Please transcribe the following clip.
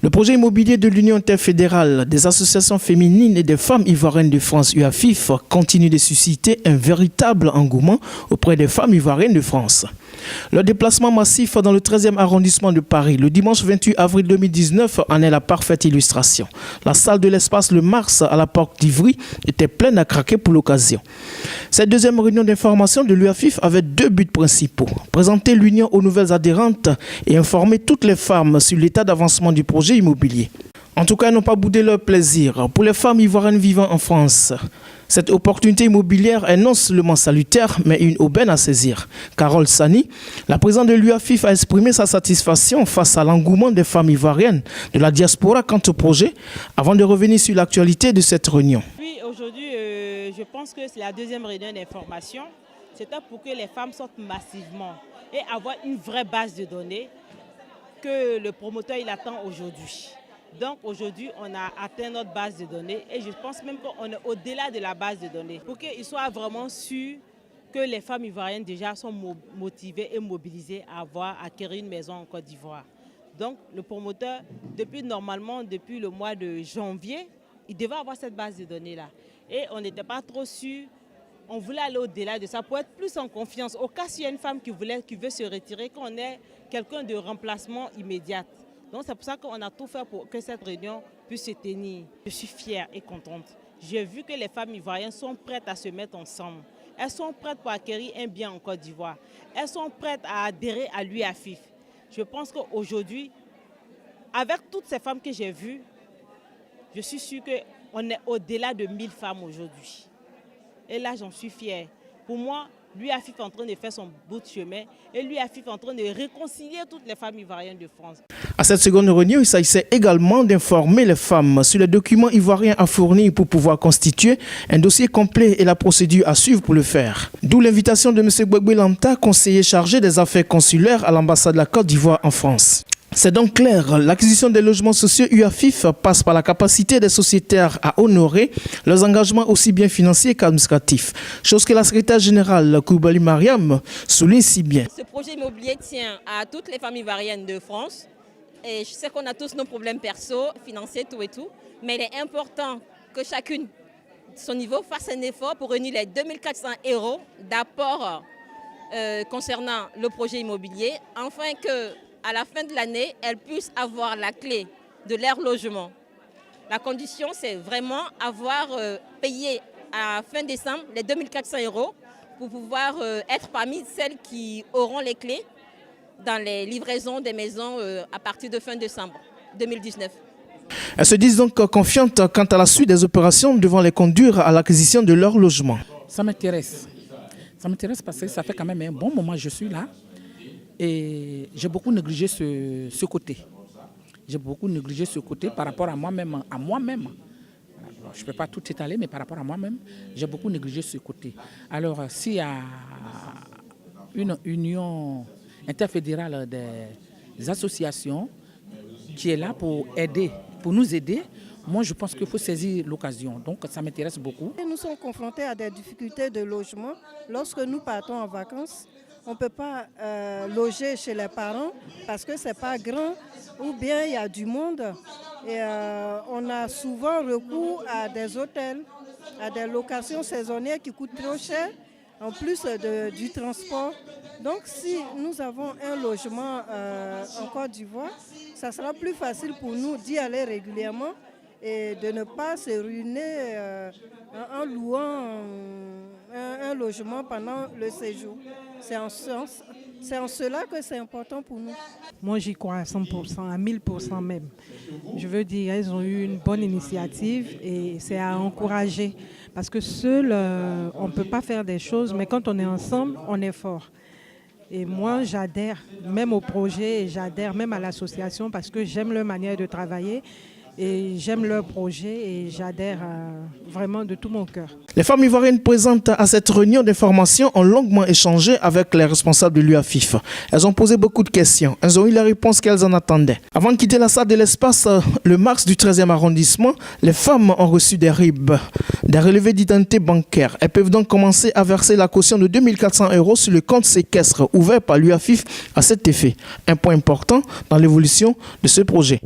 Le projet immobilier de l'Union interfédérale des associations féminines et des femmes ivoiriennes de France, UAFIF, continue de susciter un véritable engouement auprès des femmes ivoiriennes de France. Le déplacement massif dans le 13e arrondissement de Paris, le dimanche 28 avril 2019, en est la parfaite illustration. La salle de l'espace Le Mars à la porte d'Ivry était pleine à craquer pour l'occasion. Cette deuxième réunion d'information de l'UAFIF avait deux buts principaux. Présenter l'Union aux nouvelles adhérentes et informer toutes les femmes sur l'état d'avancement du projet immobilier. En tout cas, elles n'ont pas boudé leur plaisir. Pour les femmes ivoiriennes vivant en France, cette opportunité immobilière est non seulement salutaire, mais une aubaine à saisir. Carole Sani, la présidente de l'UAFIF, a exprimé sa satisfaction face à l'engouement des femmes ivoiriennes de la diaspora quant au projet, avant de revenir sur l'actualité de cette réunion. Oui, aujourd'hui, je pense que c'est la deuxième réunion d'information. C'était pour que les femmes sortent massivement et avoir une vraie base de données que le promoteur il attend aujourd'hui. Donc aujourd'hui, on a atteint notre base de données et je pense même qu'on est au-delà de la base de données pour qu'ils soient vraiment sûrs que les femmes ivoiriennes déjà sont motivées et mobilisées à acquérir une maison en Côte d'Ivoire. Donc le promoteur, depuis le mois de janvier, il devait avoir cette base de données-là. Et on n'était pas trop sûr, on voulait aller au-delà de ça pour être plus en confiance. Au cas s'il y a une femme qui veut se retirer, qu'on ait quelqu'un de remplacement immédiat. Donc c'est pour ça qu'on a tout fait pour que cette réunion puisse se tenir. Je suis fière et contente. J'ai vu que les femmes ivoiriennes sont prêtes à se mettre ensemble. Elles sont prêtes pour acquérir un bien en Côte d'Ivoire. Elles sont prêtes à adhérer à l'UAFIF. Je pense qu'aujourd'hui, avec toutes ces femmes que j'ai vues, je suis sûre qu'on est au-delà de 1000 femmes aujourd'hui. Et là, j'en suis fière. Pour moi, l'UAFIF est en train de faire son bout de chemin et l'UAFIF est en train de réconcilier toutes les femmes ivoiriennes de France. À cette seconde réunion, il s'agissait également d'informer les femmes sur les documents ivoiriens à fournir pour pouvoir constituer un dossier complet et la procédure à suivre pour le faire. D'où l'invitation de M. Gbegbe Lanta, conseiller chargé des affaires consulaires à l'ambassade de la Côte d'Ivoire en France. C'est donc clair, l'acquisition des logements sociaux UAFIF passe par la capacité des sociétaires à honorer leurs engagements aussi bien financiers qu'administratifs, chose que la secrétaire générale Koulibaly Mariam souligne si bien. Ce projet immobilier tient à toutes les femmes ivoiriennes de France et je sais qu'on a tous nos problèmes perso, financiers, tout et tout, mais il est important que chacune, de son niveau, fasse un effort pour réunir les 2400 € d'apport concernant le projet immobilier, afin que à la fin de l'année, elles puissent avoir la clé de leur logement. La condition, c'est vraiment avoir payé à fin décembre les 2400 € pour pouvoir être parmi celles qui auront les clés dans les livraisons des maisons à partir de fin décembre 2019. Elles se disent donc confiantes quant à la suite des opérations devant les conduire à l'acquisition de leur logement. Ça m'intéresse. Ça m'intéresse parce que ça fait quand même un bon moment que je suis là. Et j'ai beaucoup négligé ce côté. J'ai beaucoup négligé ce côté par rapport à moi-même. Je ne peux pas tout étaler, mais par rapport à moi-même, j'ai beaucoup négligé ce côté. Alors, s'il y a une union interfédérale des associations qui est là pour nous aider, moi, je pense qu'il faut saisir l'occasion. Donc, ça m'intéresse beaucoup. Nous sommes confrontés à des difficultés de logement. Lorsque nous partons en vacances, on ne peut pas loger chez les parents parce que ce n'est pas grand ou bien il y a du monde. Et on a souvent recours à des hôtels, à des locations saisonnières qui coûtent trop cher, en plus du transport. Donc si nous avons un logement en Côte d'Ivoire, ça sera plus facile pour nous d'y aller régulièrement et de ne pas se ruiner en louant un logement pendant le séjour. C'est en cela que c'est important pour nous. Moi, j'y crois à 100%, à 1000% même. Je veux dire, elles ont eu une bonne initiative et c'est à encourager. Parce que seul, on ne peut pas faire des choses, mais quand on est ensemble, on est fort. Et moi, j'adhère même au projet et j'adhère même à l'association parce que j'aime leur manière de travailler. Et j'aime leur projet et j'adhère vraiment de tout mon cœur. Les femmes ivoiriennes présentes à cette réunion d'information ont longuement échangé avec les responsables de l'UAFIF. Elles ont posé beaucoup de questions. Elles ont eu les réponses qu'elles en attendaient. Avant de quitter la salle de l'espace, le Mars du 13e arrondissement, les femmes ont reçu des RIB, des relevés d'identité bancaire. Elles peuvent donc commencer à verser la caution de 2400 € sur le compte séquestre ouvert par l'UAFIF à cet effet. Un point important dans l'évolution de ce projet.